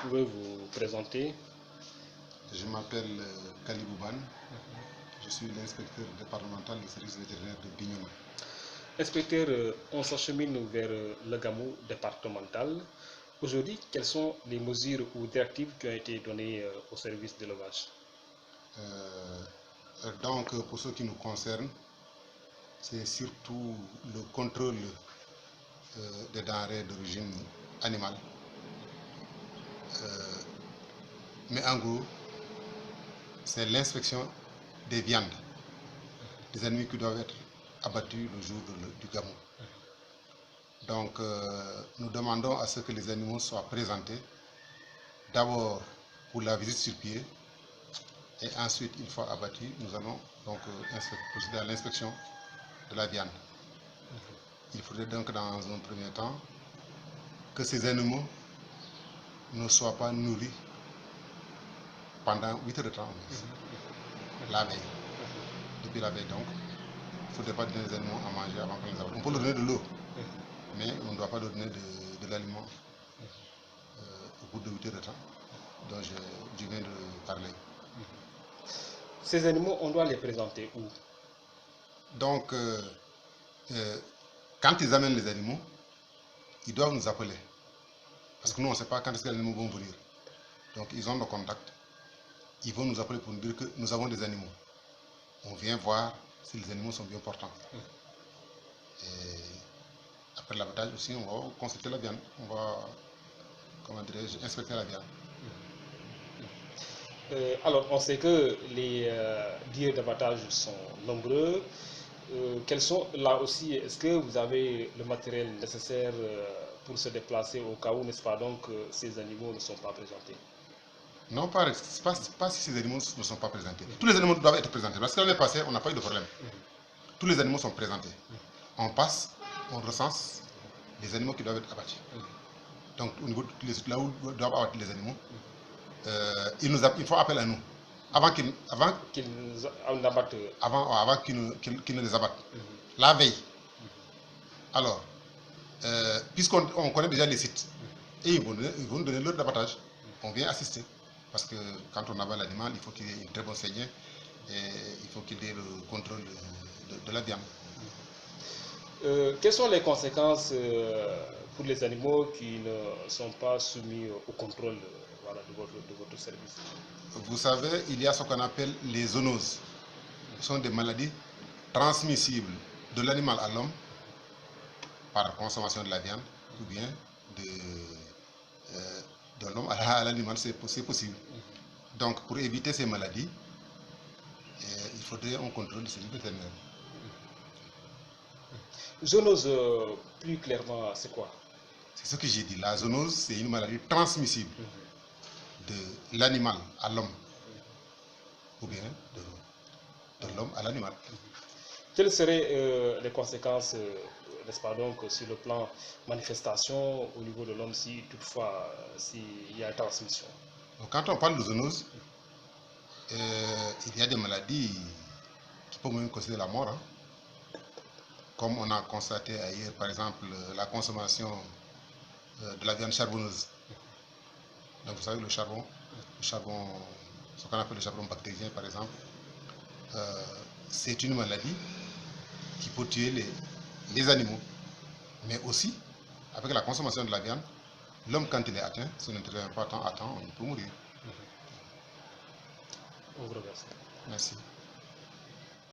pouvez vous présenter? Je m'appelle Kalibouban. Je suis l'inspecteur départemental du service vétérinaire de Bignona. Inspecteur, on s'achemine vers le Gamou départemental. Aujourd'hui, quelles sont les mesures ou directives qui ont été données au service d'élevage? Donc, pour ce qui nous concerne, c'est surtout le contrôle des denrées d'origine animale. Mais en gros, c'est l'inspection des viandes, des animaux qui doivent être abattus le jour du Gamou. Donc, nous demandons à ce que les animaux soient présentés d'abord pour la visite sur pied et ensuite, une fois abattus, nous allons donc procéder à l'inspection de la viande. Il faudrait donc dans un premier temps que ces animaux ne soient pas nourris pendant 8 heures de temps, la veille. Depuis la veille donc, il ne faudrait pas donner des animaux à manger avant qu'on les abatte. On peut leur donner de l'eau, mais on ne doit pas leur donner de l'aliment au bout de 8 heures de temps, dont je viens de parler. Ces animaux, on doit les présenter où? Donc, quand ils amènent les animaux, ils doivent nous appeler. Parce que nous, on ne sait pas quand est-ce que les animaux vont venir. Donc, ils ont nos contacts. Ils vont nous appeler pour nous dire que nous avons des animaux. On vient voir si les animaux sont bien portants. Et après l'abattage aussi, on va consulter la viande. On va, comment dirais-je, inspecter la viande. Alors, on sait que les lieux d'abattage sont nombreux. Quels sont là aussi, est-ce que vous avez le matériel nécessaire pour se déplacer au cas où, n'est-ce pas, donc ces animaux ne sont pas présentés? Non, pas si ces animaux ne sont pas présentés. Tous les animaux doivent être présentés. Parce que l'année passée, on n'a pas eu de problème. Tous les animaux sont présentés. On passe, on recense les animaux qui doivent être abattus. Donc, au niveau de là où doivent abattre les animaux, ils font appel à nous. Avant qu'ils ne les abattent. La veille. Alors, puisqu'on connaît déjà les sites, et ils vont nous donner l'heure d'abattage. On vient assister. Parce que quand on abat l'animal, il faut qu'il ait une très bonne saignée et il faut qu'il ait le contrôle de la viande. Quelles sont les conséquences pour les animaux qui ne sont pas soumis au contrôle de votre service? Vous savez, il y a ce qu'on appelle les zoonoses. Ce sont des maladies transmissibles de l'animal à l'homme par consommation de la viande ou bien de l'homme à l'animal, c'est possible. Donc, pour éviter ces maladies, il faudrait un contrôle du service vétérinaire. Zoonose, plus clairement, c'est quoi? C'est ce que j'ai dit. La zoonose, c'est une maladie transmissible de l'animal à l'homme ou bien de l'homme à l'animal. Quelles seraient les conséquences, n'est-ce pas, donc, sur le plan manifestation au niveau de l'homme si toutefois s'il y a transmission? Donc, quand on parle de zoonose, il y a des maladies qui peuvent même causer la mort. Comme on a constaté ailleurs, par exemple, la consommation de la viande charbonneuse. Donc, vous savez, le charbon, ce qu'on appelle le charbon bactérien, par exemple, c'est une maladie qui peut tuer les animaux. Mais aussi, avec la consommation de la viande, l'homme, quand il est atteint, si on n'intervient pas à temps, il peut mourir. On vous remercie. Merci.